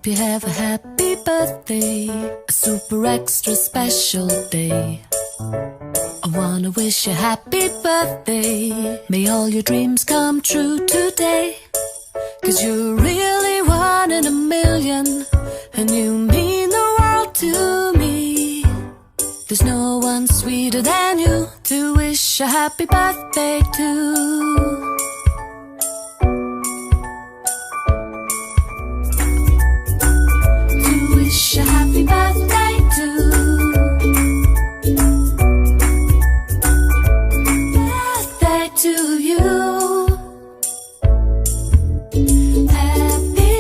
hope you have a happy birthday, a super extra special day. I wanna wish you a happy birthday. May all your dreams come true today. 'Cause you're really one in a million, and you mean the world to me. There's no one sweeter than you to wish a happy birthday to. Wish a happy birthday to. Birthday to you. Happy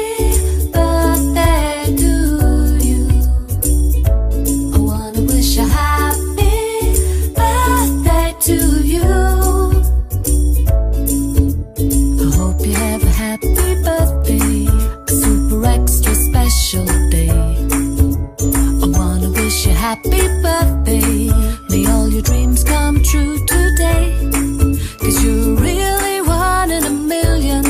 birthday to you. I wanna wish a happy birthday to you. I hope you have a happy birthday, a super extra special day. Happy birthday, may all your dreams come true today. 'Cause you're really one in a million,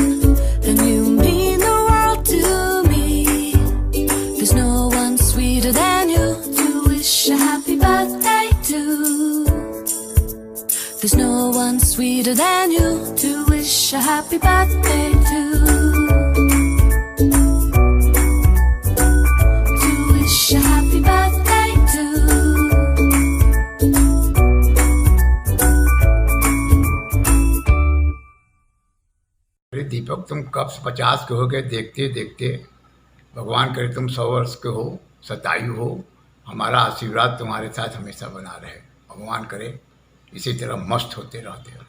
and you mean the world to me. There's no one sweeter than you to wish a happy birthday to. There's no one sweeter than you to wish a happy birthday to. To wish a happy birthday. दीपक, तुम कब 50 के हो गए देखते देखते। भगवान करे तुम 100 वर्ष के हो, 27 हो। हमारा आशीर्वाद तुम्हारे साथ हमेशा बना रहे। भगवान करे इसी तरह मस्त होते रहते हो।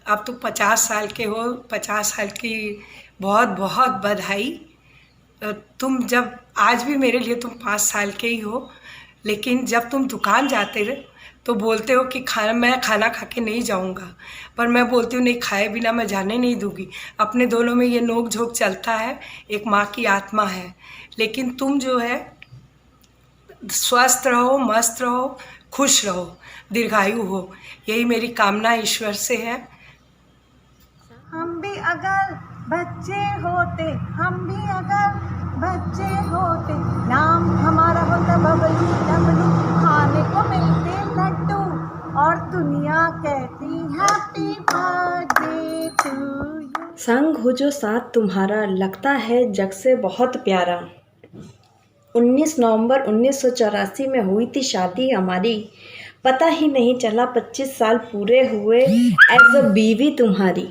अब तो 50 साल के हो, 50 साल की बहुत बहुत बधाई। तुम जब आज भी मेरे लिए तुम 5 साल के ही हो, लेकिन जब तुम दुकान जाते रहे तो बोलते हो कि मैं खाना खा के नहीं जाऊंगा, पर मैं बोलती हूँ नहीं, खाए बिना मैं जाने नहीं दूंगी। अपने दोनों में ये नोक झोंक चलता है, एक माँ की आत्मा है। लेकिन तुम जो है स्वस्थ रहो, मस्त रहो, खुश रहो, दीर्घायु हो, यही मेरी कामना ईश्वर से है। हम भी अगर बच्चे होते, हम भी अगर बच्चे होते, नाम हमारा होता बबलू डबलू, खाने को मिलते लड्डू, और दुनिया कहती हैप्पी बर्थडे टू यू। संग हो जो साथ तुम्हारा, लगता है जग से बहुत प्यारा। 19 नवंबर 1984 में हुई थी शादी हमारी, पता ही नहीं चला 25 साल पूरे हुए एज अ बीवी तुम्हारी।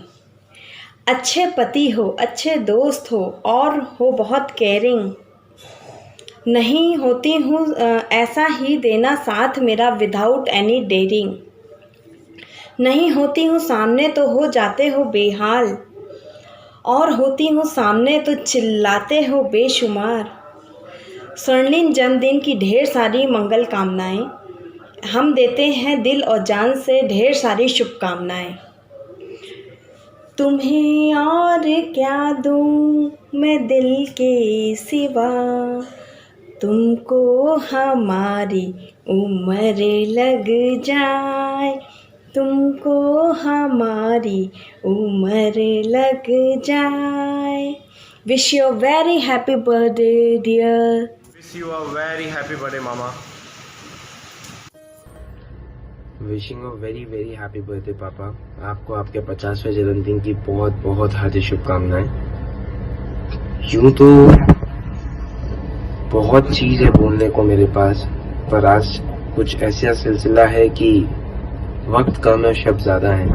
अच्छे पति हो, अच्छे दोस्त हो, और हो बहुत केयरिंग। नहीं होती हूँ ऐसा ही देना साथ मेरा विदाउट एनी डेयरिंग। नहीं होती हूँ सामने तो हो जाते हो बेहाल, और होती हूँ सामने तो चिल्लाते हो बेशुमार। स्वर्णिम जन्मदिन की ढेर सारी मंगल कामनाएं, हम देते हैं दिल और जान से ढेर सारी शुभकामनाएं। तुम्हें और क्या दूँ मैं दिल के सिवा, तुमको हमारी उम्र लग जाए, तुमको हमारी उम्र लग जाए। Wish you a very happy birthday dear. Wish you a very happy birthday mama. Wishing a very very happy birthday papa. आपको आपके 50वें जन्मदिन की बहुत बहुत हार्दिक शुभकामनाएं। यूं तो बहुत चीज है बोलने को मेरे पास, पर आज कुछ ऐसा सिलसिला है कि वक्त कम है, शब्द ज्यादा है,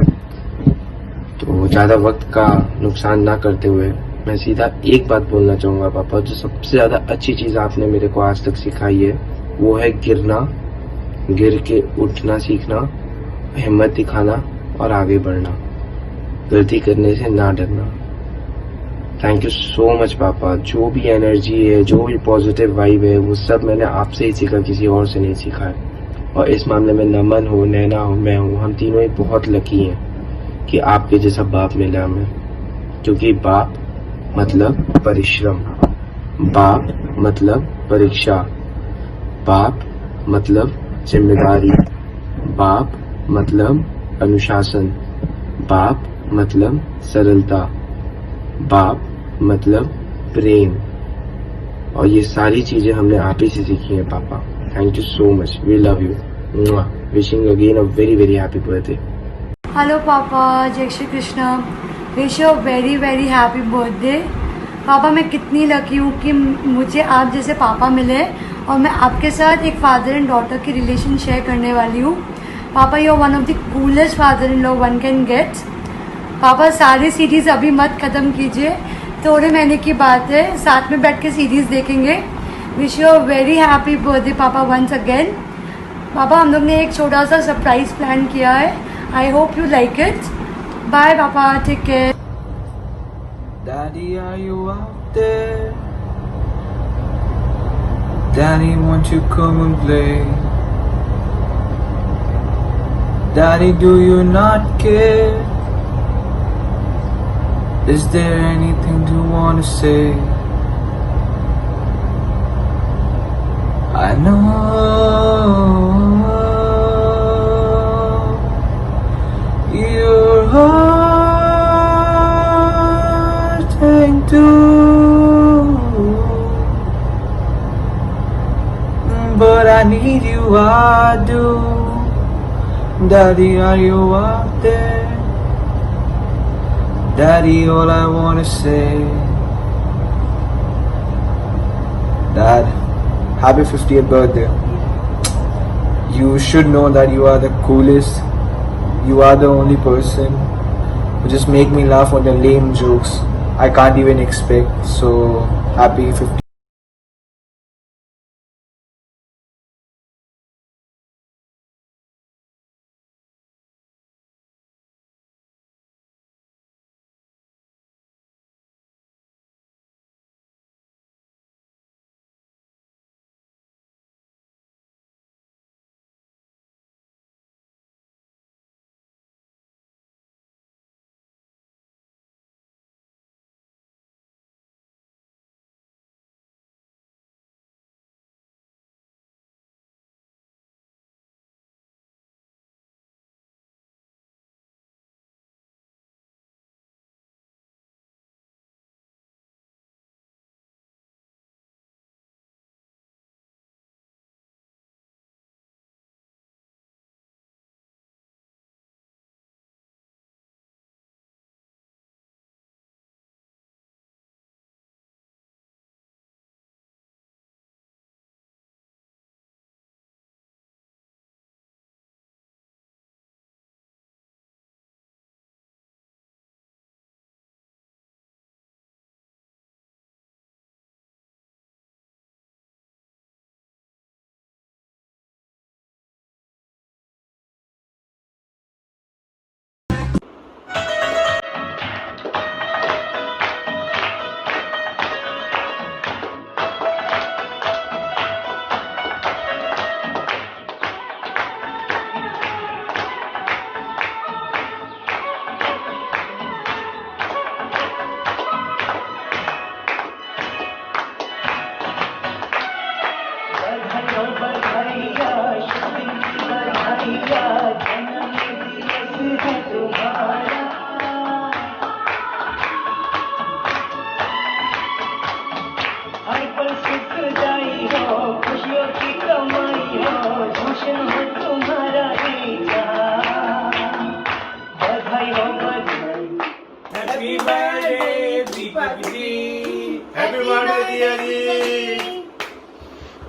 तो ज्यादा वक्त का नुकसान ना करते हुए मैं सीधा एक बात बोलना चाहूंगा पापा। जो सबसे ज्यादा अच्छी चीज आपने मेरे को आज तक सिखाई है वो है गिरना, गिर के उठना सीखना, हिम्मत दिखाना और आगे बढ़ना, गलती करने से ना डरना। थैंक यू सो मच पापा। जो भी एनर्जी है, जो भी पॉजिटिव वाइब है, वो सब मैंने आपसे ही सीखा, किसी और से नहीं सीखा है। और इस मामले में नमन हो, नैना हो, मैं हूँ, हम तीनों ही बहुत लकी हैं कि आपके जैसा बाप मिला हमें। क्योंकि बाप मतलब परिश्रम, बाप मतलब परीक्षा, बाप मतलब जिम्मेदारी, बाप मतलब अनुशासन, बाप मतलब सरलता, बाप मतलब प्रेम, और ये सारी चीजें हमने आप ही से सीखी हैं पापा। Thank you so much, we love you. Wishing again a very very happy birthday. Hello papa, जय Shri Krishna. Wish you very very happy birthday. पापा मैं कितनी लकी हूँ कि मुझे आप जैसे पापा मिले और मैं आपके साथ एक फादर एंड डॉटर की रिलेशन शेयर करने वाली हूँ। Papa you are one of the coolest father in law one can get. पापा सारी सीरीज़ अभी मत ख़त्म कीजिए, थोड़े महीने की बात है, साथ में बैठ के सीरीज़ देखेंगे। Wish you a very happy birthday पापा वंस अगेन। पापा हम लोग ने एक छोटा सा सरप्राइज़ प्लान किया है, I hope you like it. Bye पापा, take care. Daddy, are you out there? Daddy, won't you come and play? Daddy, do you not care? Is there anything you want to say? I know you're hurting too, but I need you, I do. Daddy, are you out there? Daddy, all I wanna say, Dad, happy 50th birthday. You should know that you are the coolest. You are the only person who just make me laugh on your lame jokes I can't even expect. So happy 50th.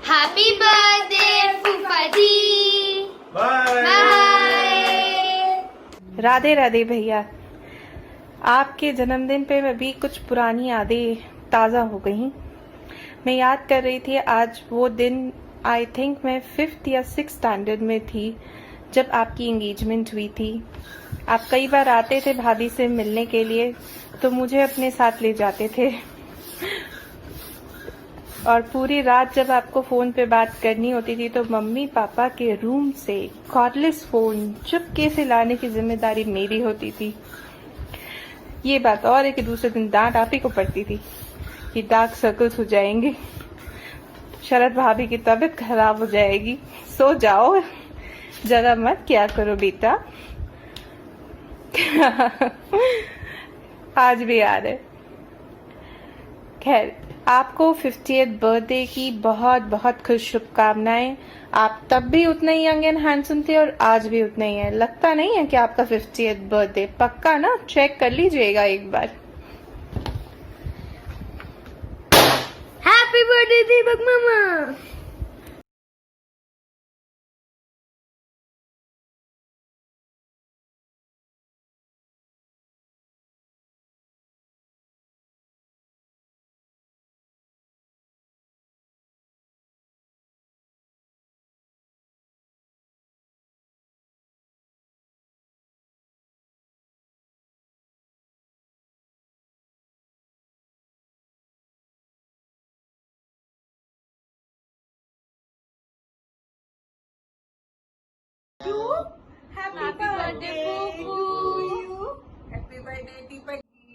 Happy birthday फूफा जी। Bye. Radhe Radhe भैया। आपके जन्मदिन पे मैं भी कुछ पुरानी यादें ताज़ा हो गई। मैं याद कर रही थी आज वो दिन, आई थिंक मैं 5th या 6th स्टैंडर्ड में थी जब आपकी एंगेजमेंट हुई थी। आप कई बार आते थे भाभी से मिलने के लिए, तो मुझे अपने साथ ले जाते थे और पूरी रात जब आपको फ़ोन पे बात करनी होती थी तो मम्मी पापा के रूम से कॉर्डलेस फ़ोन चुपके से लाने की जिम्मेदारी मेरी होती थी। ये बात और है कि दूसरे दिन डांट आप ही को पड़ती थी कि डार्क सर्कल्स हो जाएंगे, शरद भाभी की तबीयत खराब हो जाएगी, सो जाओ, जरा मत क्या करो बेटा। आज भी याद है। खैर आपको 50th बर्थडे की बहुत बहुत खुश शुभकामनाएं। आप तब भी उतने ही यंग एंड हैंडसम थे और आज भी उतने ही हैं। लगता नहीं है कि आपका 50th बर्थडे पक्का ना, चेक कर लीजिएगा एक बार। हैप्पी बर्थडे दीपक मामा। Happy birthday to you. Happy birthday Deepak ji.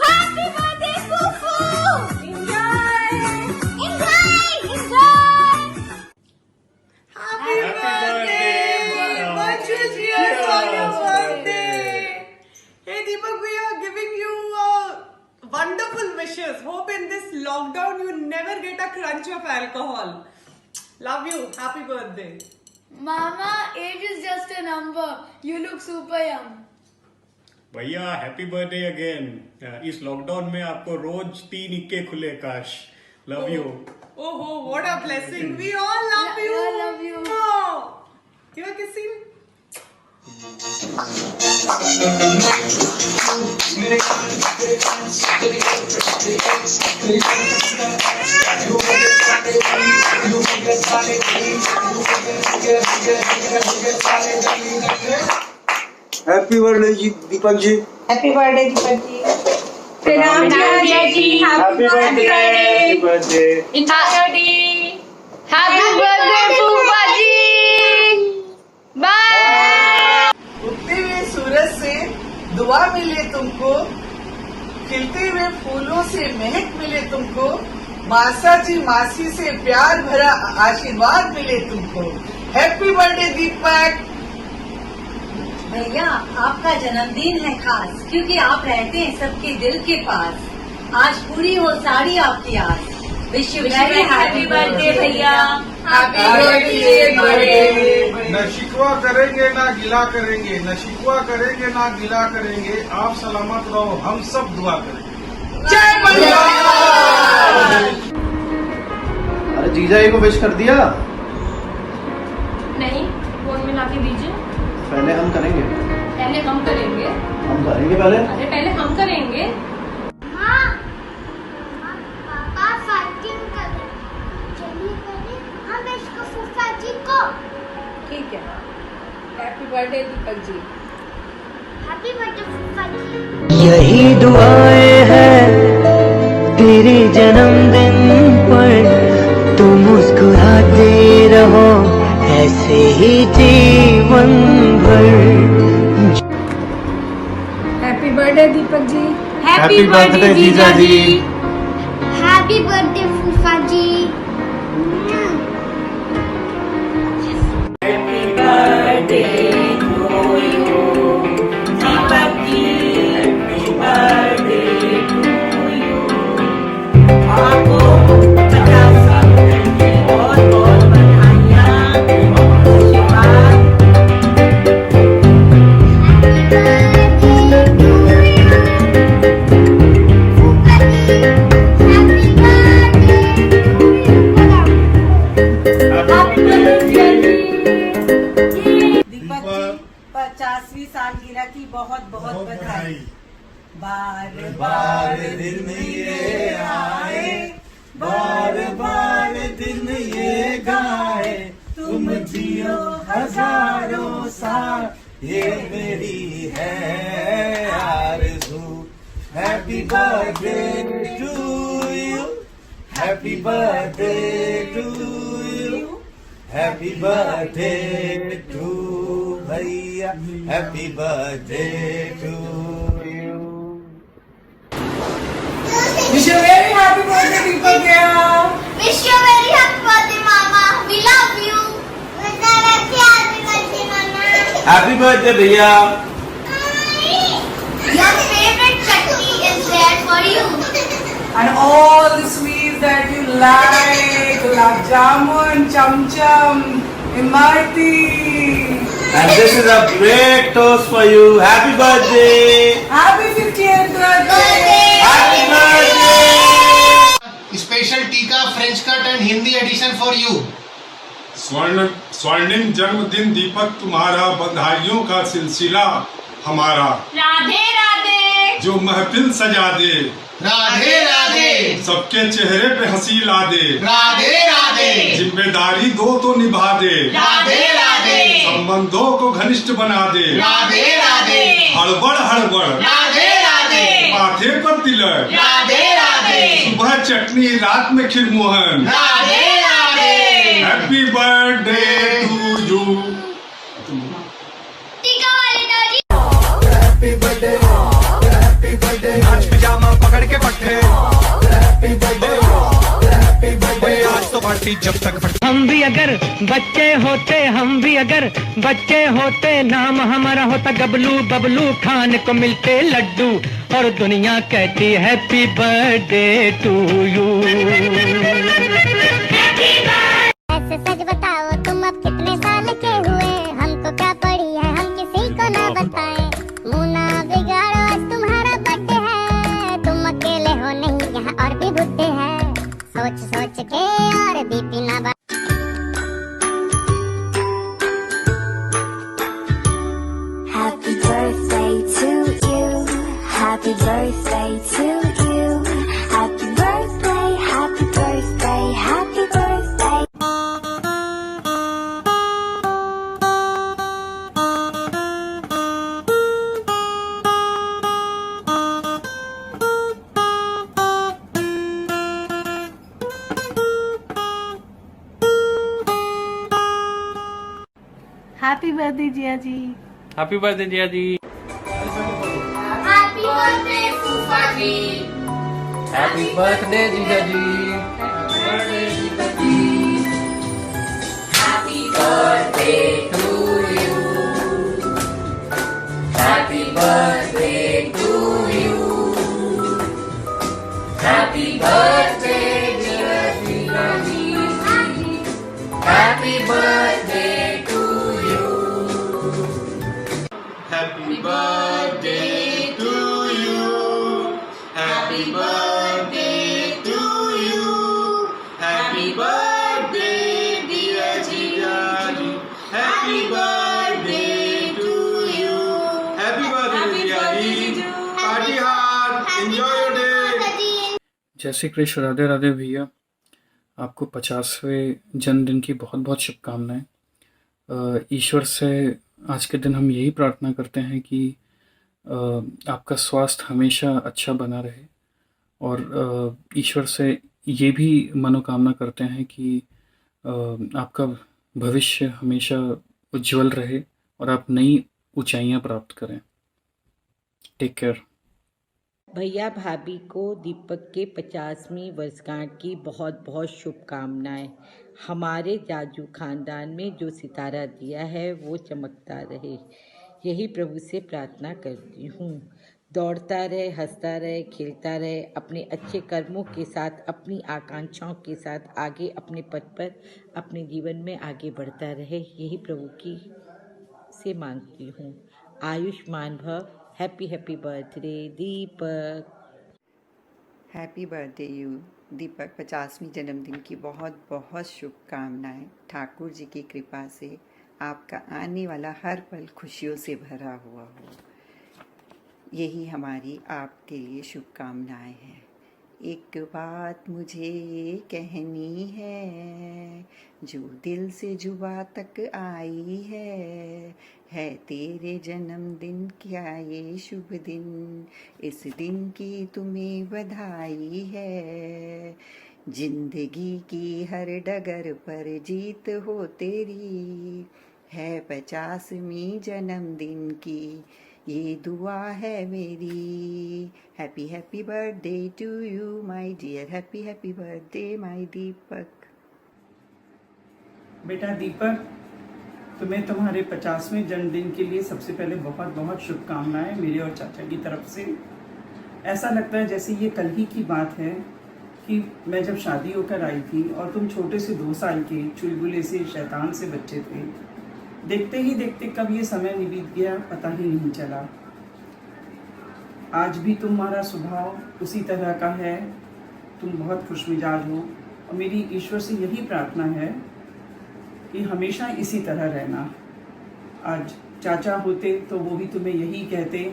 Happy birthday Fufu. Enjoy. Happy birthday. Much cheers on your birthday. Hey Deepak, we are giving you wonderful wishes. Hope in this lockdown you never get a crunch of alcohol. Love you. Happy birthday. Mama, age is just a number. You look super young. भैया happy birthday again. इस lockdown में आपको रोज 3 इक्के खुले काश। Love you. Oh, what a blessing. We all love you. I love you. Oh. Give a kissing. Happy birthday ji Deepak ji. Happy birthday Deepak ji. प्रणाम जी। Happy birthday. Happy birthday. Happy birthday फूफा जी। बाय। उगते हुए सूरज से दुआ मिले तुमको, खिलते हुए फूलों से महक मिले तुमको, मासा जी मासी से प्यार भरा आशीर्वाद मिले तुमको। Happy birthday Deepak. भैया आपका जन्मदिन है खास, क्योंकि आप रहते हैं सबके दिल के पास। आज पूरी हो सारी आपकी आस। Wish you very happy birthday भैया। Happy birthday. न शिकवा करेंगे ना गिला करेंगे, न शिकवा करेंगे ना गिला करेंगे। आप सलामत रहो, हम सब दुआ करेंगे। जय भैया। अरे जीजा जी को विश कर दिया? नहीं, फोन में लाके दीजिए। पहले हम करेंगे। पहले हम करेंगे। हम करेंगे पहले। अरे पहले हम करेंगे। हाँ, पापा फाइटिंग कर रहे हैं। चलिए करें हम इसको फूफा जी को। ठीक है। Happy birthday Deepak ji. Happy birthday फूफा जी। यही दुआएं हैं तेरे जन्मदिन पर, तुम मुस्कुराते रहो ऐसे ही जीवन भर। Happy birthday Deepak ji. Happy birthday जीजा जी। हैप्पी बर्थडे फूफा जी। दीपक जी 50वीं सालगिरह की बहुत बहुत बधाई। बार बार दिन ये आए, बार बार दिन ये गाए, तुम जियो हजारों साल, ये मेरी है आरज़ू। Happy birthday to you, Happy birthday to you. Happy birthday to भैया. Happy birthday to you. Wish you a very happy birthday, Deepak Bhaiya. Wish you a very happy birthday, Mama. We love you. Happy birthday भैया. Your favorite chutney is there for you. And all the sweets that you like, gulab jamun, cham cham, imrati. And this is a great toast for you. Happy birthday. Happy 50th birthday. Happy birthday. Special टीका French cut and Hindi edition for you. स्वर्णिम जन्मदिन दीपक तुम्हारा, बधाइयों का सिलसिला हमारा. राधे राधे. जो महफिल सजा दे, राधे राधे. सबके चेहरे पे हंसी ला दे, राधे राधे. जिम्मेदारी दो तो निभा दे, राधे राधे. संबंधों को घनिष्ठ बना दे, राधे राधे. हड़बड़ हड़बड़ राधे राधे. माथे पर तिलक, राधे राधे. सुबह चटनी रात में खिरमोहन. Radhe Radhe. Happy birthday to you. टीका वाले दादी. Happy birthday. Happy birthday. आज पिजामा पकड़ के पट्टे. Happy birthday. Happy birthday. आज तो पार्टी जब तक फटे. हम भी अगर बच्चे होते नाम हमारा होता गबलू बबलू, खाने को मिलते लड्डू और दुनिया कहती हैप्पी बर्थडे टू यू. ऐसे सच बताओ तुम अब कितने साल के हुए, हमको क्या पड़ी है हम किसी को ना बताएं. मुंह ना बिगाड़ो आज तुम्हारा बर्थडे है, तुम अकेले हो नहीं यहाँ और भी बुड्ढे हैं. सोच सोच के और बीपी ना बढ़ाओ. Happy birthday to you. Happy birthday to you. Happy birthday, happy birthday, happy birthday. Happy birthday Jiya ji. Happy birthday Jiya ji. Happy birthday, Fufa ji. Happy birthday जीजा जी. Happy birthday to you. Happy birthday to you. Happy birthday, dear Fufa ji. Happy birthday to you. Happy birthday to you. Happy birthday to you. Happy birthday dear Jijaji. Happy birthday to you. Happy birthday Jijaji. Party hard. Enjoy your day. जय श्री कृष्ण. राधे राधे भैया. आपको 50वें जन्मदिन की बहुत बहुत शुभकामनाएं. ईश्वर से आज के दिन हम यही प्रार्थना करते हैं कि आपका स्वास्थ्य हमेशा अच्छा बना रहे और ईश्वर से ये भी मनोकामना करते हैं कि आपका भविष्य हमेशा उज्जवल रहे और आप नई ऊंचाइयां प्राप्त करें. Take care. भैया भाभी को दीपक के 50वीं वर्षगांठ की बहुत बहुत शुभकामनाएं. हमारे जाजू खानदान में जो सितारा दिया है वो चमकता रहे, यही प्रभु से प्रार्थना करती हूँ. दौड़ता रहे, हंसता रहे, खेलता रहे, अपने अच्छे कर्मों के साथ, अपनी आकांक्षाओं के साथ आगे अपने पथ पर अपने जीवन में आगे बढ़ता रहे, यही प्रभु की से मांगती हूँ. आयुष्मान भव. Happy happy birthday Deepak. Happy birthday you Deepak. 50वीं जन्मदिन की बहुत बहुत शुभकामनाएं. ठाकुर जी की कृपा से आपका आने वाला हर पल खुशियों से भरा हुआ हो, यही हमारी आपके लिए शुभकामनाएं हैं. एक बात मुझे ये कहनी है, जो दिल से जुबा तक आई है तेरे जन्मदिन क्या ये शुभ दिन, इस दिन की तुम्हें बधाई है. जिंदगी की हर डगर पर जीत हो तेरी, है 50वीं जन्मदिन की ये दुआ है मेरी। Happy happy birthday to you my dear, happy happy birthday my Deepak. बेटा दीपक, तुम्हें तुम्हारे 50वें जन्मदिन के लिए सबसे पहले बहुत बहुत शुभकामनाएं मेरे और चाचा की तरफ से। ऐसा लगता है जैसे ये कल ही की बात है कि मैं जब शादी होकर आई थी और तुम छोटे से 2 साल के चुलबुले से शैतान से बच्चे थे। देखते ही देखते कब ये समय बीत गया पता ही नहीं चला। आज भी तुम्हारा स्वभाव उसी तरह का है, तुम बहुत खुशमिजाज हो और मेरी ईश्वर से यही प्रार्थना है कि हमेशा इसी तरह रहना। आज चाचा होते तो वो भी तुम्हें यही कहते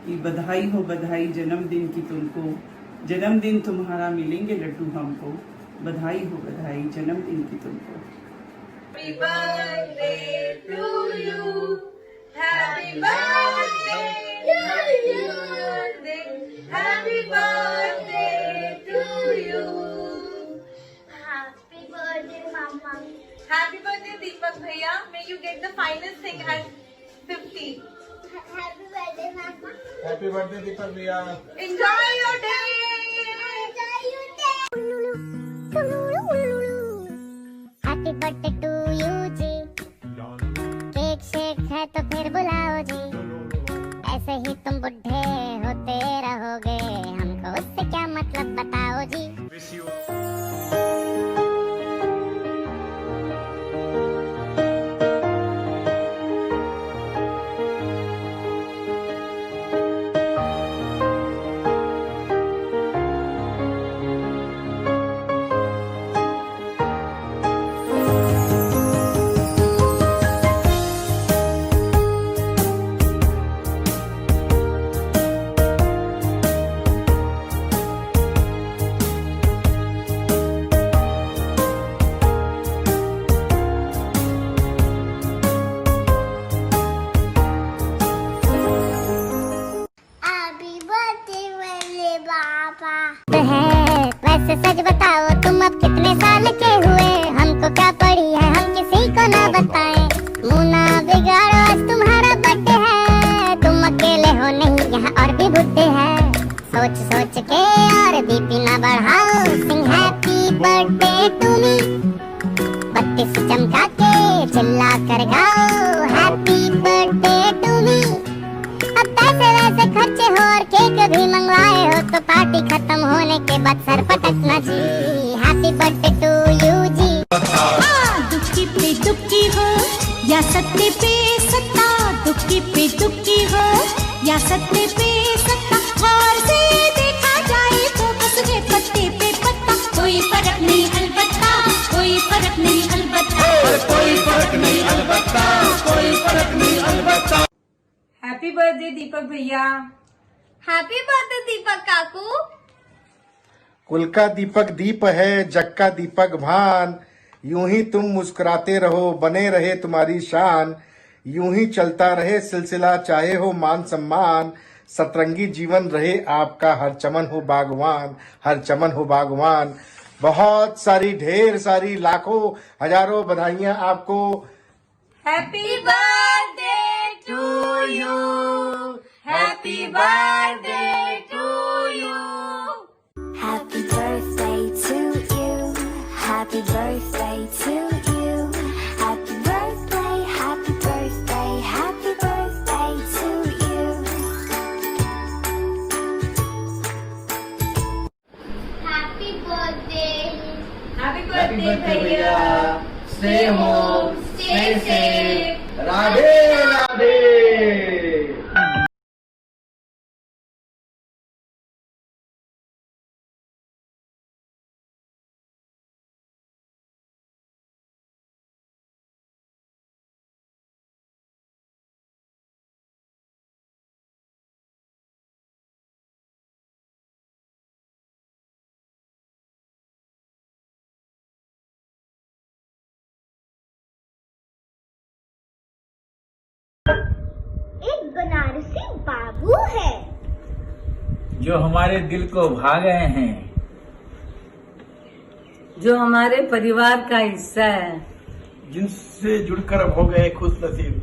कि बधाई हो बधाई जन्मदिन की तुमको, जन्मदिन तुम्हारा मिलेंगे लड्डू हमको, बधाई हो बधाई जन्मदिन की तुमको। Happy birthday to you. Happy birthday to you. Happy birthday to you. Happy birthday, Mama. Happy birthday, Deepak bhaiya. May you get the finest thing at 50. Happy birthday, Mama. Happy birthday Deepak भैया। Enjoy your day. Happy birthday to you जी, cake शेक है तो फिर बुलाओ जी, ऐसे ही तुम बुढ़े होते रहोगे, हमको उससे क्या मतलब बताओ जी। वैसे सच बताओ तुम अब कितने साल के हुए, हमको क्या पड़ी है हम किसी को ना बताएं, मुँह ना बिगाड़ो आज तुम्हारा बर्थडे है, तुम अकेले हो नहीं यहाँ और भी बुड्ढे हैं, सोच सोच के और बीपी ना बढ़ाओ, सिंग हैप्पी बर्थडे टू मी, बत्ती से चमका के चिल्ला कर गाओ हैप्पी बर्थडे टू मी। अब पैसे वैसे खर्चे हो और केक भी मंगवाए हो तो पार्टी खत्म होने के बाद सर पटकना जी, हैप्पी बर्थडे टू यू जी। दुखी पे दुखी हो या सत्ते पे सत्ता, दुखी पे दुखी हो या सत्ते पे सत्ता, और से देखा जाए तो बस वे पत्ते पे पत्ता, कोई फर्क नहीं अलबत्ता, कोई फर्क नहीं अलबत्ता, कोई फर्क नहीं अलबत्ता, कोई फर्क नहीं अलबत्ता। हैप्पी बर्थडे दीपक भैया। हैप्पी बर्थडे दीपक काकू। कुल का दीपक दीप है, जग का दीपक भान, यूं ही तुम मुस्कुराते रहो बने रहे तुम्हारी शान, यूं ही चलता रहे सिलसिला चाहे हो मान सम्मान, सतरंगी जीवन रहे आपका हर चमन हो बागवान, हर चमन हो बागवान। बहुत सारी ढेर सारी लाखों हजारों बधाइयां आपको। Happy birthday to you, happy birthday to you. Happy birthday to you, happy birthday to you, happy birthday, happy birthday, happy birthday to you. Happy birthday, happy birthday, भैया। Stay home, stay safe. Radhe Radhe. एक बनारसी बाबू है जो हमारे दिल को भा गए हैं, जो हमारे परिवार का हिस्सा है, जिनसे जुड़कर अब हो गए खुश नसीब।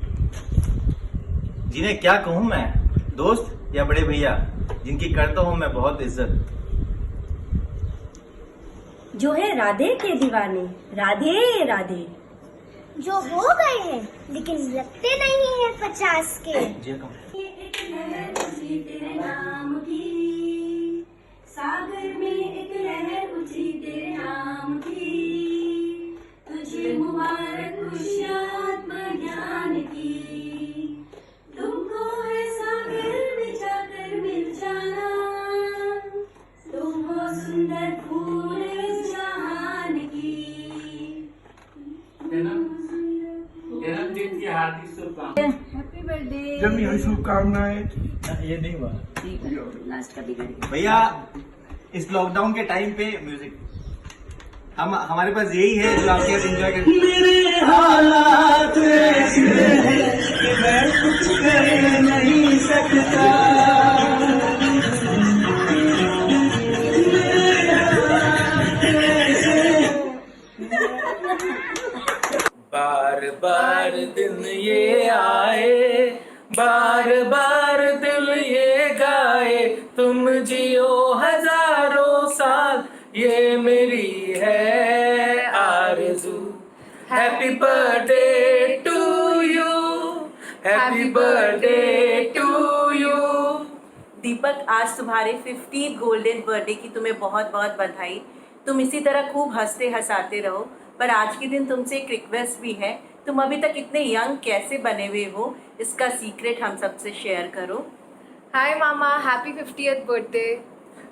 जिन्हें क्या कहूँ मैं, दोस्त या बड़े भैया, जिनकी करता हूँ मैं बहुत इज्जत। जो है राधे के दीवाने, राधे राधे। जो हो गए हैं लेकिन लगते नहीं है 50 के। तेरे नाम की सागर में एक लहर उठी तेरे नाम की, तुझे मुबारक खुशियात ज्ञान की, तुमको है सागर में जाकर मिल जाना, तुम हो सुंदर फूल इस जहान की। जन्मदिन की हार्दिक शुभकामनाएं। Happy birthday. जन्मदिन शुभकामनाएं। ये नहीं हुआ लास्ट का भी करेंगे। भैया। इस लॉकडाउन के टाइम पे म्यूजिक हमारे पास यही है जो आपके साथ एंजॉय करते हैं। मेरे हालात ऐसे हैं कि मैं कुछ कर नहीं सकता। बार बार दिन ये आए, बार बार दिल ये गाए, तुम जियो हजारों साल, ये मेरी है आरज़ू। Happy birthday to you, happy birthday to you. Deepak, आज तुम्हारे 50 गोल्डन बर्थडे की तुम्हें बहुत बहुत बधाई। तुम इसी तरह खूब हंसते हंसाते रहो। पर आज के दिन तुमसे एक रिक्वेस्ट भी है, तुम अभी तक इतने यंग कैसे बने हुए हो, इसका सीक्रेट हम सबसे शेयर करो। हाय मामा, हैप्पी 50th बर्थडे।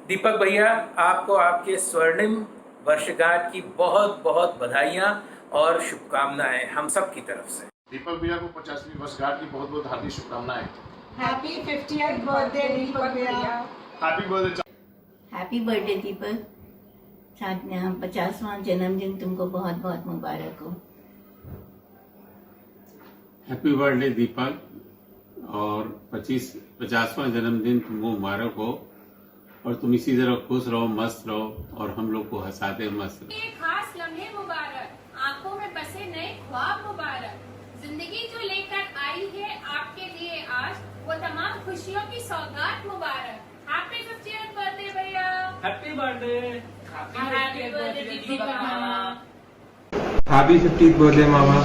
दीपक भैया, आपको आपके स्वर्णिम वर्षगांठ की बहुत बहुत बधाइयाँ और शुभकामनाएं हम सब की तरफ से। दीपक भैया को 50वीं वर्षगांठ की बहुत बहुत हार्दिक शुभकामनाएं। हैप्पी 50th बर्थडे दीपक भैया। Happy birthday. हैप्पी बर्थडे दीपक, साथ में हम 50वां जन्मदिन तुमको बहुत बहुत मुबारक हो। हैप्पी बर्थडे दीपक, और 50वां जन्मदिन तुमको मुबारक हो, और तुम इसी तरह खुश रहो, मस्त रहो, और हम लोग को हंसाते मस्त रहो। ये खास लम्हे मुबारक, आंखों में बसे नए ख्वाब मुबारक, जिंदगी जो लेकर आई है आपके लिए आज, वो तमाम खुशियों की सौगात मुबारक। हैप्पी 50th बर्थडे भैया। Happy birthday. Happy birthday Deepak मामा। हैप्पी 50th बर्थडे मामा।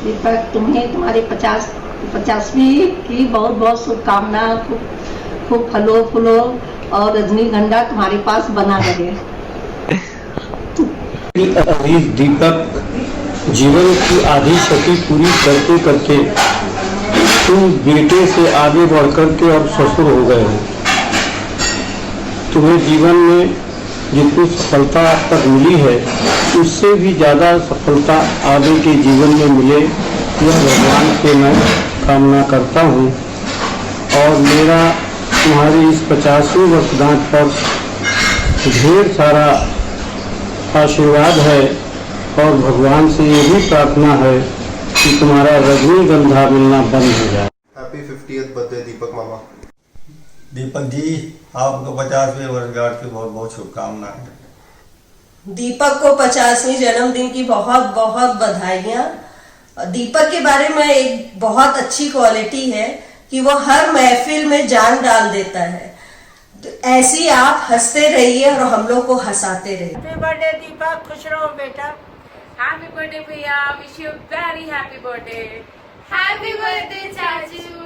दीपक, तुम्हें तुम्हारे 50वीं की बहुत बहुत शुभकामनाएं। खूब फलो फूलो और रजनीगंधा तुम्हारे पास बना रहे। अजीज दीपक, जीवन की आधी शक्ति पूरी करते करते तुम बेटे से आगे बढ़कर के अब ससुर हो गए हो। तुम्हें जीवन में जितनी सफलता तक मिली है, उससे भी ज़्यादा सफलता आगे के जीवन में मिले, यह भगवान से मैं कामना करता हूँ। और मेरा तुम्हारी इस 50वीं वर्षगांठ पर ढेर सारा आशीर्वाद है, और भगवान से ये भी प्रार्थना है कि तुम्हारा रजनीगंधा मिलना बंद हो जाए। हैप्पी 50th बर्थडे दीपक मामा। दीपक जी, आपको 50वें वर्षगांठ की बहुत बहुत शुभकामनाएं। दीपक को 50वीं जन्मदिन की बहुत बहुत बधाइयाँ। दीपक के बारे में एक बहुत अच्छी क्वालिटी है कि वो हर महफिल में जान डाल देता है। तो ऐसी आप हंसते रहिए और हम लोग को हंसाते रहिए। हैप्पी बर्थडे दीपक, खुश रहो बेटा। हैप्पी बर्थडे भैया, wish you very happy birthday. Happy birthday चाचू।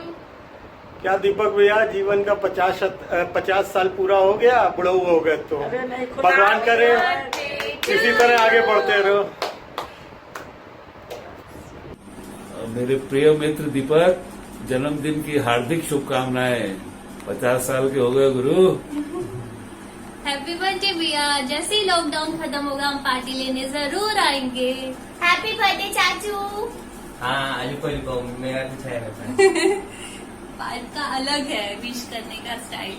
क्या दीपक भैया, जीवन का 50 साल पूरा हो गया, बुढ़ऊ हो गए तो भगवान करे इसी तरह आगे बढ़ते रहो। मेरे प्रिय मित्र दीपक, जन्मदिन की हार्दिक शुभकामनाएं। 50 साल के हो गए गुरु। हैप्पी बर्थडे भैया, जैसे ही लॉकडाउन खत्म होगा हम पार्टी लेने जरूर आएंगे। हैप्पी बर्थडे चाचू। हाँ, अलिको मेरा कुछ है। बात का अलग है विश करने का स्टाइल।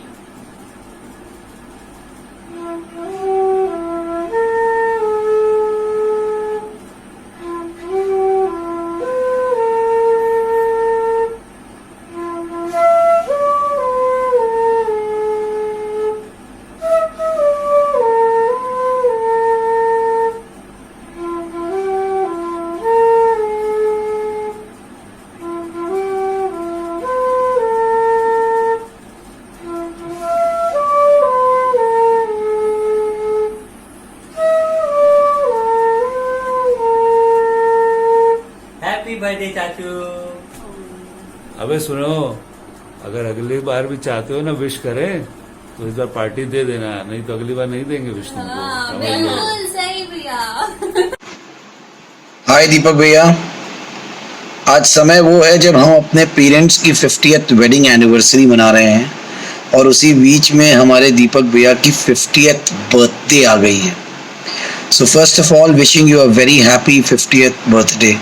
हैप्पी बर्थडे चाचू। अबे सुनो, अगर अगली बार भी चाहते हो ना विश करें तो इस बार पार्टी दे देना, नहीं तो अगली बार नहीं देंगे विश तुमको। बिल्कुल सही भैया। हाय दीपक भैया, आज समय वो है जब हम अपने पेरेंट्स की 50th वेडिंग एनिवर्सरी मना रहे हैं और उसी बीच में हमारे दीपक भैया की 50th बर्थडे आ गई है। So first of all wishing you a very happy 50th birthday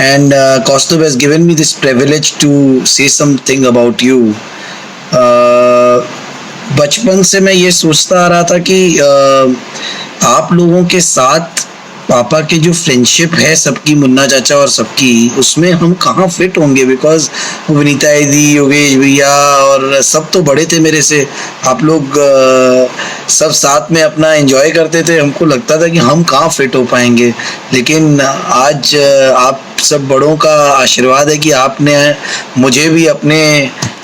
and Kaustubh has given me this privilege to say something about you. बचपन से मैं ये सोचता आ रहा था कि आप लोगों के साथ पापा के जो फ्रेंडशिप है सबकी, मुन्ना चाचा और सबकी, उसमें हम कहाँ फिट होंगे, बिकॉज विनीता दीदी, योगेश भैया और सब तो बड़े थे मेरे से। आप लोग सब साथ में अपना एंजॉय करते थे, हमको लगता था कि हम कहाँ फिट हो पाएंगे। लेकिन आज आप सब बड़ों का आशीर्वाद है कि आपने मुझे भी अपने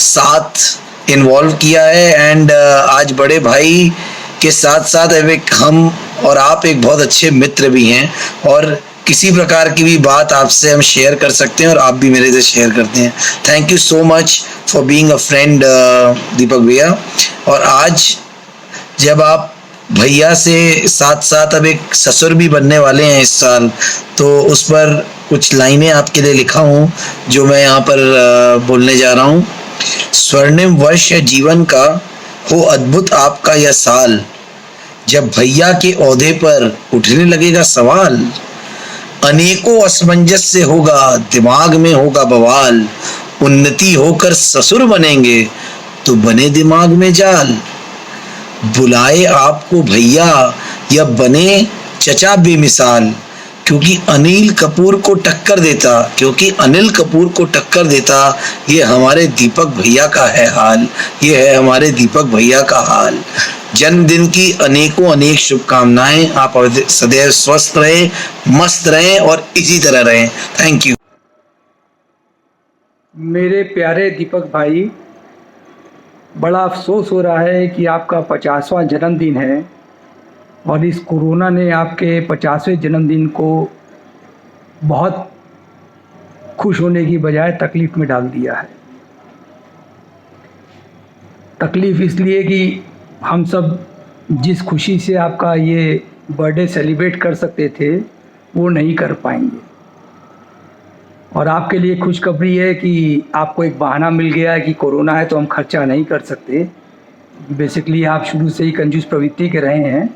साथ इन्वॉल्व किया है एंड आज बड़े भाई के साथ साथ एक हम और आप एक बहुत अच्छे मित्र भी हैं और किसी प्रकार की भी बात आपसे हम शेयर कर सकते हैं और आप भी मेरे से शेयर करते हैं। Thank you so much for being a friend Deepak भैया। और आज जब आप भैया से साथ साथ अब एक ससुर भी बनने वाले हैं इस साल, तो उस पर कुछ लाइनें आपके लिए लिखा हूँ जो मैं यहाँ पर बोलने जा रहा हूँ। स्वर्णिम वर्ष है जीवन का, हो अद्भुत आपका यह साल, जब भैया के ओहदे पर उठने लगेगा सवाल, अनेकों असमंजस से होगा दिमाग में होगा बवाल, उन्नति होकर ससुर बनेंगे तो बने दिमाग में जाल, बुलाए आपको भैया या बने चचा बेमिसाल, क्योंकि अनिल कपूर को टक्कर देता, ये हमारे दीपक भैया का है हाल, ये है हमारे दीपक भैया का हाल। जन्मदिन की अनेक शुभकामनाएं, आप सदैव स्वस्थ रहें, मस्त रहें और इसी तरह रहें। Thank you. मेरे प्यारे दीपक भाई, बड़ा अफसोस हो रहा है कि आपका 50वां जन्मदिन है और इस कोरोना ने आपके 50वें जन्मदिन को बहुत खुश होने की बजाय तकलीफ़ में डाल दिया है। तकलीफ़ इसलिए कि हम सब जिस खुशी से आपका ये बर्थडे सेलिब्रेट कर सकते थे वो नहीं कर पाएंगे। और आपके लिए खुशखबरी है कि आपको एक बहाना मिल गया है कि कोरोना है तो हम खर्चा नहीं कर सकते। बेसिकली आप शुरू से ही कंजूस प्रवृत्ति के रहे हैं,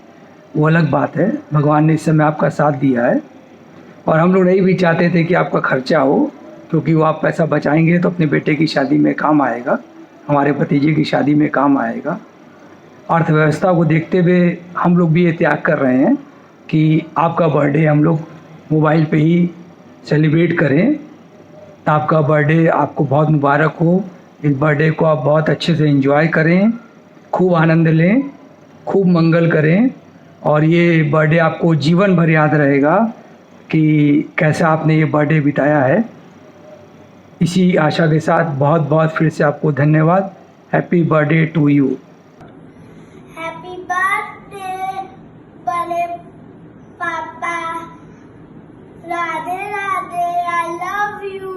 वो अलग बात है। भगवान ने इस समय आपका साथ दिया है और हम लोग नहीं भी चाहते थे कि आपका खर्चा हो, क्योंकि वो आप पैसा बचाएंगे तो अपने बेटे की शादी में काम आएगा, हमारे भतीजे की शादी में काम आएगा। अर्थव्यवस्था को देखते हुए हम लोग भी ये त्याग कर रहे हैं कि आपका बर्थडे हम लोग मोबाइल पे ही सेलिब्रेट करें। आपका बर्थडे आपको बहुत मुबारक हो। इस बर्थडे को आप बहुत अच्छे से एंजॉय करें, खूब आनंद लें, खूब मंगल करें और ये बर्थडे आपको जीवन भर याद रहेगा कि कैसे आपने ये बर्थडे बिताया है। इसी आशा के साथ बहुत बहुत फिर से आपको धन्यवाद। Happy birthday to you. Happy birthday बड़े पापा, Radhe Radhe, I love you.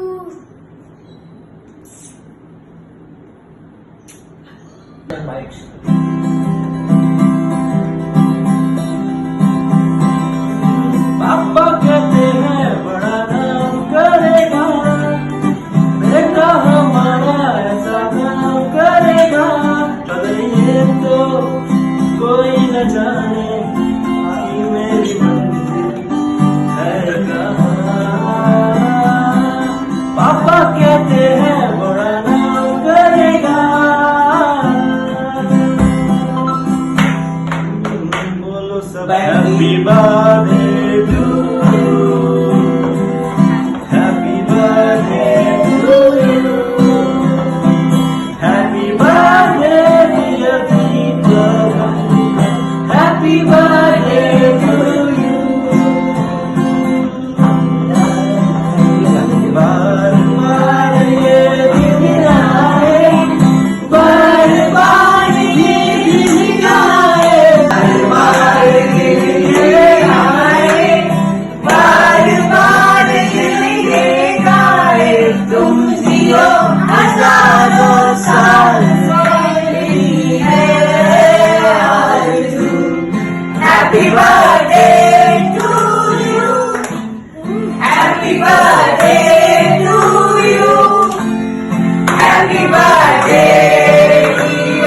पापा कहते हैं बड़ा नाम करेगा, बेटा हमारा ऐसा काम करेगा, ये तो कोई न जाने कि मेरी मंजिल है कहाँ। पापा कहते हैं बड़ा नाम करेगा। Happy birthday,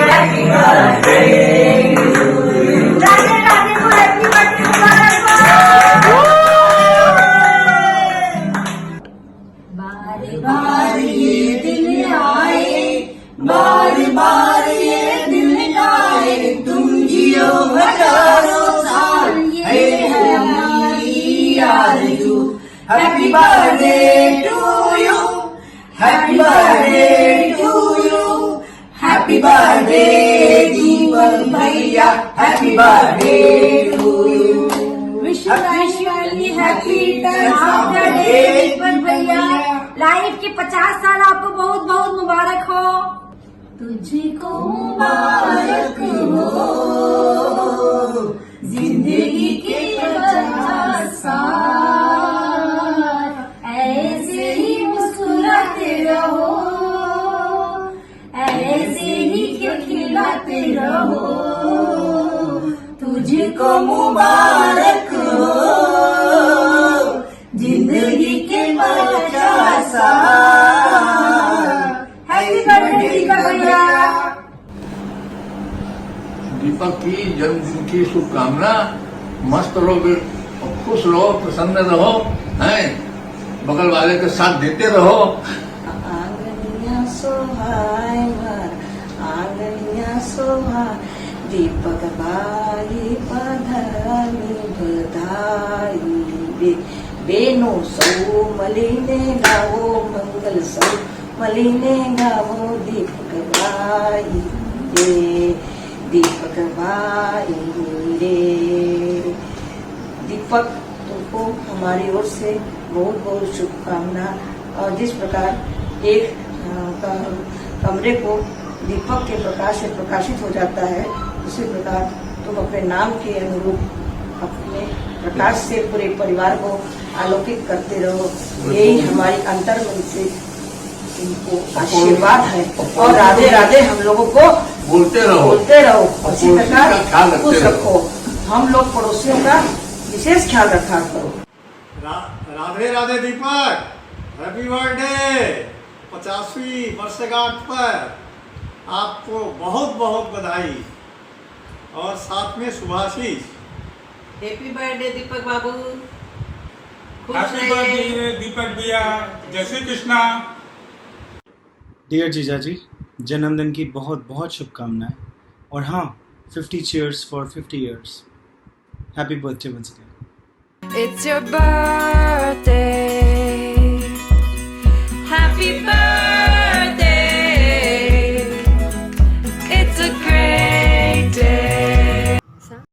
happy birthday to you. Radhe Radhe को हैप्पी बर्थडे मुबारक हो। बार बार ये दिन आए, बार बार ये दिन आए, तुम जियो हजारों साल, ये है हमारी आरज़ू। Happy birthday to you, happy birthday to you, happy birthday Deepak भैया, happy birthday to you. Wish you happy birthday Deepak भैया, लाइफ के 50 साल आपको बहुत बहुत मुबारक हो। तुझको मुबारक हो जिंदगी के 50 साल, ऐसे ही मुस्कुराते रहो, ऐसे ही खिलखिलाते रहो। तुझको मुबारक हो जिंदगी के 50 साल। हैप्पी बर्थडे दीपक भैया। दीपक की जन्मदिन की शुभकामना। मस्त रहो, खुश रहो, प्रसन्न रहो, हैं, बगल वाले के साथ देते रहो। आंगनिया सोहाय भर, आंगनिया सोहाय, दीपक बाई पधरानी बधाई रे। बेनो सौ मलिने गावो मंगल सौ मलिने गावो दीपक बाई रे, दीपक बाई रे। दीपक तुमको हमारी ओर से बहुत बहुत शुभकामना। और जिस प्रकार एक कमरे को दीपक के प्रकाश से प्रकाशित हो जाता है, उसी प्रकार तुम अपने नाम के अनुरूप अपने प्रकाश से पूरे परिवार को आलोकित करते रहो। यही हमारी अंतर्मन से तुमको आशीर्वाद है। और राधे राधे हम लोगों को बोलते रहो। उसी प्रकार खुश रखो। हम लोग पड़ोसियों का विशेष ख्याल रखा करो। राधे राधे दीपक, हैप्पी बर्थडे 50वीं वर्षगांठ पर आपको बहुत बहुत बधाई और साथ में शुभाशीष। हैप्पी बर्थडे दीपक बाबू, हैप्पी बर्थडे दीपक भैया, जय श्री कृष्णा। डियर जीजा जी, जन्मदिन की बहुत बहुत शुभकामनाएं। और हाँ, 50 cheers for 50 years. Happy birthday once again. It's your birthday. Happy birthday.